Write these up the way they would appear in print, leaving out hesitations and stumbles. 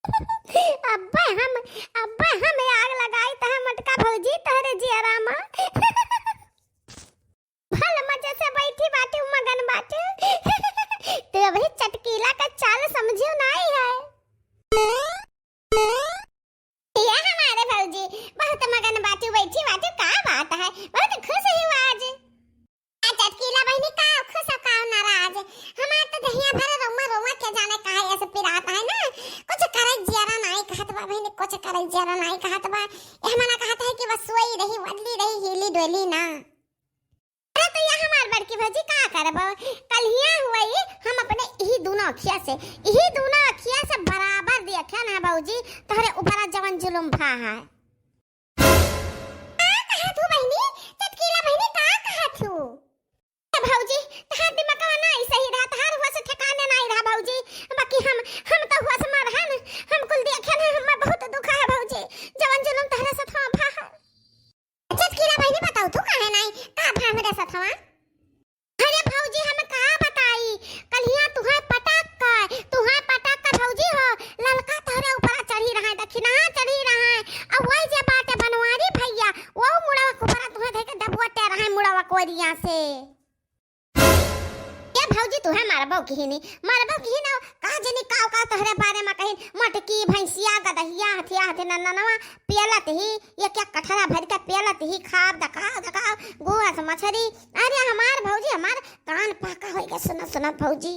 अब्बा हम आग लगाई तह मटका भौजी तहरे जियरा मां भल मजे से बैठी बाटे मगन बाटे तो अभी चटकीला का चाल समझियो नहीं है। ये हमारे भौजी बहुत मगन बाटे बैठी बाटे का बात है, बहुत खुश हुआ आज। चटकीला बहनी का खुश का नाराज हमार तो दहिया भर रोमा रोमा के जाने काहे ऐसे पिरात है ना, कुछ करे जरा नहीं कहत बा बहनी, कुछ करे जरा नहीं कहत बा। ए हमारा कहत है कि बस सोई रही वडली रही हिली डोली ना। अरे तो ये हमार बड़की भौजी का करबो, कलिया हुई हम अपने यही दोनों अखिया से बराबर देखा ना भौजी तोहरे ऊपर जवन जुलुम भा है। का कहत हूं बहनी, चटकीला बहनी का कहत हूं भौजी तहार दिमागवा नहीं सही रहा, तहार हुआ से ठिकाने नहीं रहा भौजी। बाकी हम तो हुआ से मर है ना, हम कुल देखे ना हमें बहुत दुख है भौजी जवन जुलुम तहरे साथ भा है। चटकीला बहनी बताओ तू काहे नहीं का भा मेरे साथ हुआ? अरे भौजी हम का बताई, कलिया तुहे पटक का भौजी हो ललका तहरे ऊपर चढ़ी रहा है, दक्षिणा चढ़ी रहा है। अब वही जे बाटे बनवारी भैया वो मुड़वा को ऊपर तुहे धके दबवटे रहा है मुड़वा कोरिया से। भौजी तू है मारबो की ना का जनी का तोहरे बारे में कहीं मटकी भैंसिया गदहिया हथिया हथे नन्नवा पियलत ही ये क्या कठरा भर के पियलत ही खाब दका गोस मछरी। अरे हमार भौजी हमार कान पाका होई के सुना भौजी,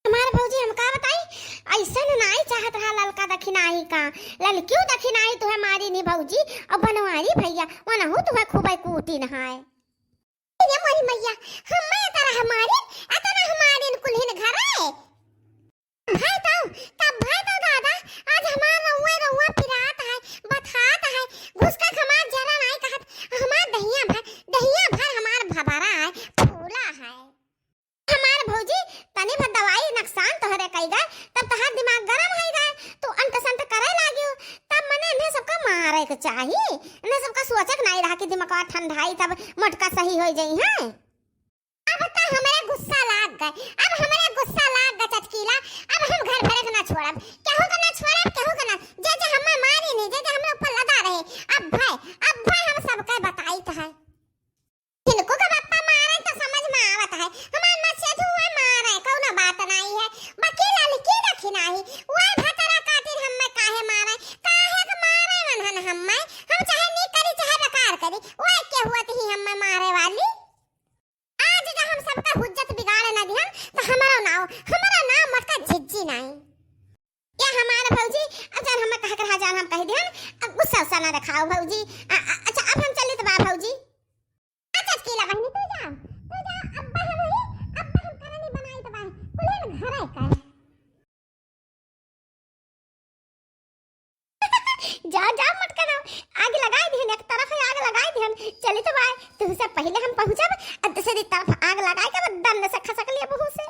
हमार भौजी हम का बताई ऐसा नहीं चाहत रहा ललका दखिनाई का, ललक्यों दखिनाई तुहे मारी नी भौजी और बनवारी भैया वना हो तुहे खूब कूटी नहाए। ये मोरी मैया हम्मे तरह हमारे कुल्हिन घर है भाई तो दादा आज हमार रउआ पिरात है बथात है घुसका हमार जरा नहीं कहत, हमार दहिया भर हमार भबारा है फूला है। हमार भौजी तनी भर दवाई नुकसान तोहरे कईगा तब तहार दिमाग गरम हो गए तो अंत संत करे लागियो, तब मने इन्हें सबका मारे के चाहिए, इन्हें सबका सोचक नहीं रहा कि दिमाग ठंडाई तब मटका सही हो जाई है। अब तो हमारे गुस्सा लाग गए चटकीला, अब हम घर भरे के ना छोड़ब, केहू के ना छोड़ब केहू के ना जे हमें मारी नहीं जे हमरे ऊपर लदा रहे। अब भाई हम सबके बताई तो है इनको का बापा मारे तो समझ में आवत है, हमार मच्छे धुए मारे कोनो बात नहीं है। बाकी ललकी रखी नहीं ओए भतरा कातिल हमें काहे मारे के मारे मन हम चाहे नहीं करी चाहे बेकार करी ओए के हुआ ही हमें मारे वाली। आज जब हम सबका हुज्जत बिगाड़े ना दिहन तो हमारा नाम मटका झिझी नहीं। ये हमारा भौजी अजन हमें कह कर जान हम कह दिहन गुस्सा ना रखाओ भौजी। अच्छा अब हम चली तो बा भौजी। अच्छा चटकीला बहनी तू जा अब्बा हम करनी बनाई तो बा कुले घर है कर जा मटका ना आग लगाई दिहन, एक तरफ आग लगाई दिहन चली तो बा तुझसे पहले हम पहुंचब और दूसरी तरफ आग लगाई के दंड से खसक लिया बहू से।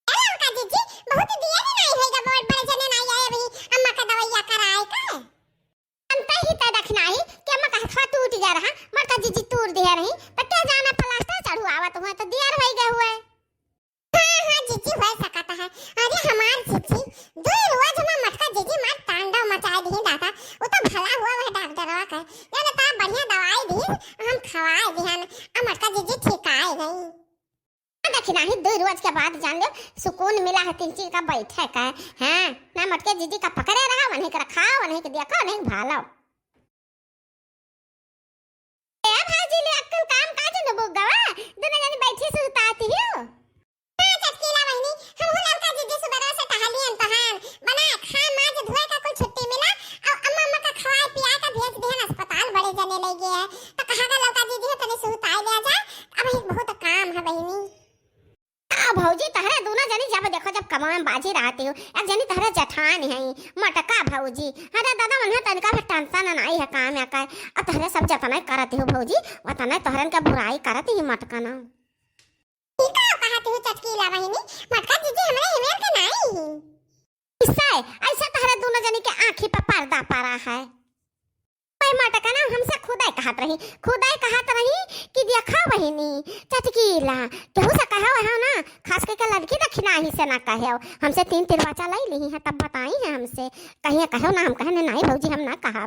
अरे उनका जीजी बहुत दिया ही नहीं है जब बहुत बड़े जने नहीं आए अभी अम्मा का दवाइया कराए का अंत ही त रखना ही कि अम्मा का हाथ टूट जा रहा मटका जीजी तोड़ दिया रही तो क्या जाना प्लास्टर चढ़ू आवत हुआ तो दियार हो गए हुए। हां जीजी हो सकता है। अरे हमार जीजी दो रोज में मटका जीजी मार तांडव मचा दी दादा वो तो भला हुआ वह डॉक्टरवा का यानी ता बढ़िया दवाई दी हम खवाए दिहन मटका जीजी ठीक आए गई। देखना ही 2 रोज के बाद जान लो सुकून मिला है 3 चीज का बैठे का हां ना मटके जीजी का पकड़े रहा वहीं के रखा वहीं के देखा नहीं भालो। ए भाजी ले अक्कल काम काज न बुगवा दोनों जने बैठी सुताती हो। चटकीला बहनी हम लड़का जीजी सुबह से टहलियन तहान बना खा माज धोए का कोई छुट्टी मिला और अम्मा का खवाए पिया का भेज दिहन अस्पताल बड़े जने ले गए तो कहा का लड़का जीजी तने सुताई ले जा अब एक बहुत काम है बहनी। भौजी तहरे दोनों जनी जब देखो जब कमाए में बाजी रहती हो एक जनी तहरे जठान है मटका भौजी। अरे दादा मन तनका भी टेंशन नहीं है काम या का और तहरे सब जतना करती हो भौजी वतना तहरन का बुराई करती ही मटका ना ठीक है कहती हो चटकीला बहनी मटका जीजी हमरे हिमेल के नहीं ऐसा तहरे दोनों जनी के आंखी पर पर्दा पड़ा है। भाई मटका ना हमसे खुदाई कहत रही कि देखा बहिनी चटकीला केहू से कहो है ना, खास करके लड़की दक्षिणा ही से ना कहो। हमसे 3 बच्चा लाई ली है तब बताई है हमसे, कहिए कहो ना, हम कहने नहीं भौजी हम ना कहा।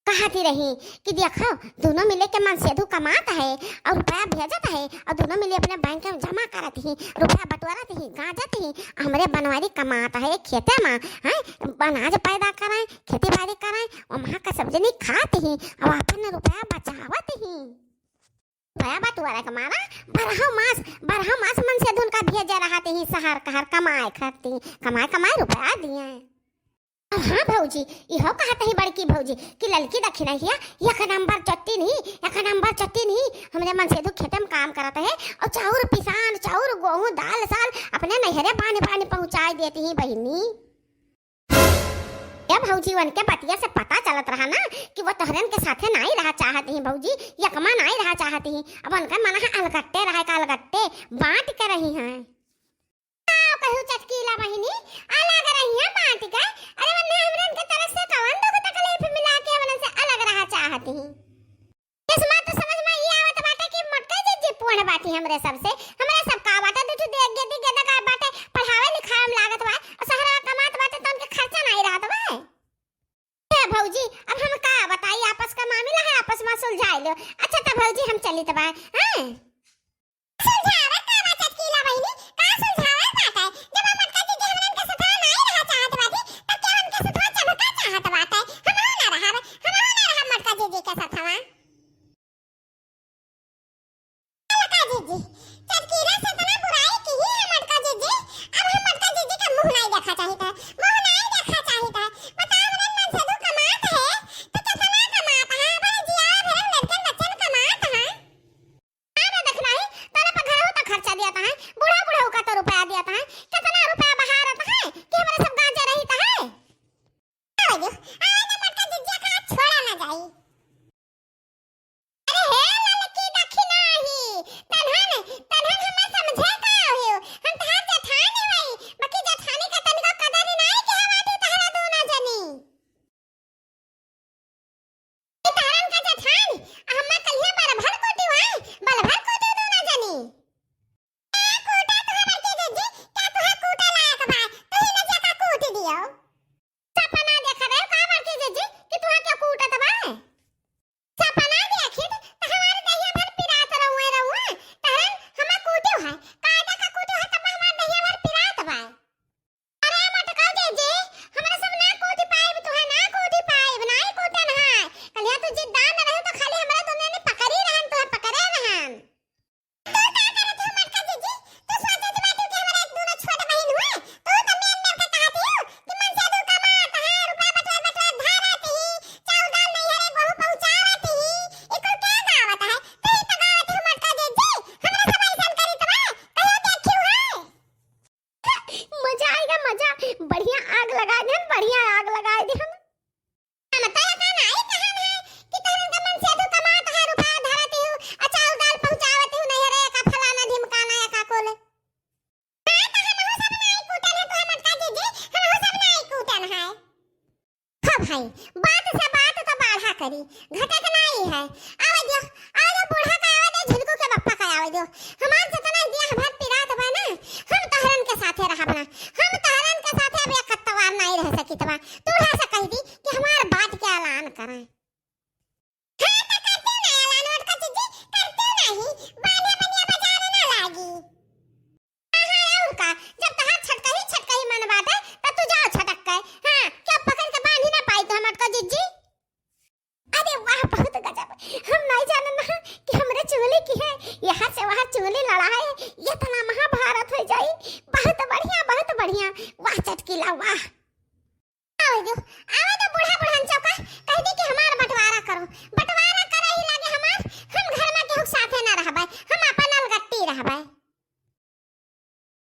कहती रही कि देखो दोनों मिले के मन सेधु कमात है और रुपया भेजत है और दोनों मिले अपने बैंक में जमा करत ही, रुपया बटोरत ही, गाजत ही। हमरे बनवारी कमात है खेते में, हैं अनाज पैदा कराए, खेती बाड़ी कराए और वहाँ का सब्जी नहीं खाते ही और अपन रुपया बचावत ही। रुपया बटोरा कमाना बरहा मास मन से धुन का भेजे रहते ही शहर कहर कमाए खाती, कमाए रुपया दिए। हाँ भौजी इहो कहते ही बड़की भौजी कि लड़की दक्षिणा हिया एक नंबर चट्टी नहीं हमरे मन से खेते में काम करत है और चाउर पिसान चाउर गेहूं दाल साल अपने नहरे पानी पहुंचाई देती ही बहिनी। क्या भौजी उनके पतिया से पता चलत रहा ना कि वो तोहरन के साथे नहीं रहा चाहती ही भौजी, यकमा नहीं रहा चाहती ही। अब उनका मन है अलगट्टे रहा का अलगट्टे बांट के रही हैं। कहू चटकीला बहिनी अलग रही है बांट के, अरे वरना हमरन के तरफ से कवन दुख तकलीफ मिला के हमरन से अलग रहा चाहती हैं। इसमें तो समझ में ये आवत बाटे कि मोटका जी पूर्ण बाटी हमरे सबसे, हमरे सब का बाटे दुठू देख गेदी गेदा का बाटे पढ़ावे लिखावे में लागत बा और शहर कमात बाटे तो उनके खर्चा नहीं रहत बा। ए भौजी अब हम का बताई, आपस का मामला है आपस में सुलझा लो। अच्छा त भौजी हम चली त बा हां सुलझावे का बा चटकीला बहिनी का सुलझावे बाटे, जब हम मोटका जी हमरन के साथ नहीं रहा चाहत बाटी तब क्या उनके साथ चमका चाहत बाटे, हम ना रहा मोटका जी के साथ हवा। जी चटकीला से तना बुराई की ही है मोटका जी, अब हम मोटका जी का मुंह नहीं देखा चाहिए, मुंह नहीं देखा चाहिए। बताओ रे मन से दो कमात है तो कितना कमात है, बड़े जिया भरम लड़कन बच्चन कमात है। आना देखना है तोरे पे घर हो तो खर्चा देता है, बूढ़ा का तो रुपया देता है, कितना रुपया बहारत है कि हमारे सब गांजे रहीता है। आओ जो आओ ना मोटका जी का छोड़ा ना जाई। बात से बात तो बढ़ा करी घटक नहीं है। आवे जो बूढ़ा का आवे दे, झुलकू के बप्पा का आवे दो, हमार जितना दिया भर पिरात बा ना, हम तहरन के साथे रहब ना, हम तहरन के साथे अब एक कत्तवार नहीं रह सकी तबा। तूड़ा से कह दी कि हमार बात के ऐलान करें। हां तो करते ना ऐलान और का चीज करते नहीं, बाने बनिया बाजार ना लागी। हां और का जब तहार छटका ही मन बाटे त तू जाओ छटक के। हां क्या पकड़ के बांध ही ना पाई तो हमर का जीजी। अरे वाह बहुत गजब, हम नहीं जाने ना कि हमरे चुगली की है, यहाँ से वहाँ चुगली लड़ाए, ये तना महाभारत हो जाई। बहुत बढ़िया वाह चटकीला वाह। आओ जो आओ